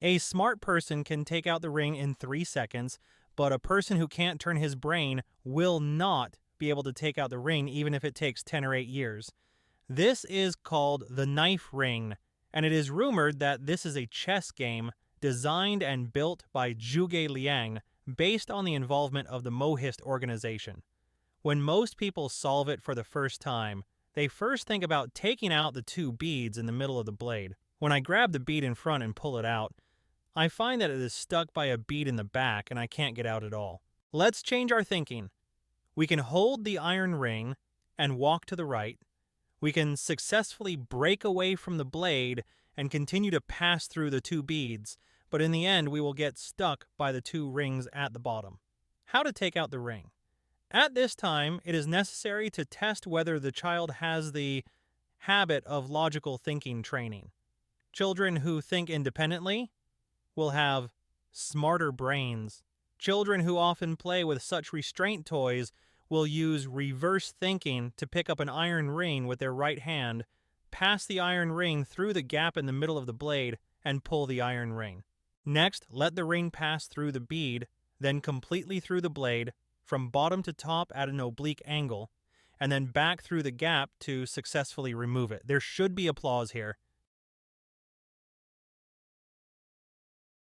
A smart person can take out the ring in 3 seconds, but a person who can't turn his brain will not be able to take out the ring even if it takes 10 or 8 years. This is called the knife ring, and it is rumored that this is a chess game designed and built by Zhuge Liang based on the involvement of the Mohist organization. When most people solve it for the first time, they first think about taking out the two beads in the middle of the blade. When I grab the bead in front and pull it out, I find that it is stuck by a bead in the back and I can't get out at all. Let's change our thinking. We can hold the iron ring and walk to the right. We can successfully break away from the blade and continue to pass through the two beads, but in the end we will get stuck by the two rings at the bottom. How to take out the ring? At this time, it is necessary to test whether the child has the habit of logical thinking training. Children who think independently will have smarter brains. Children who often play with such restraint toys will use reverse thinking to pick up an iron ring with their right hand, pass the iron ring through the gap in the middle of the blade, and pull the iron ring. Next, let the ring pass through the bead, then completely through the blade, from bottom to top at an oblique angle, and then back through the gap to successfully remove it. There should be applause here.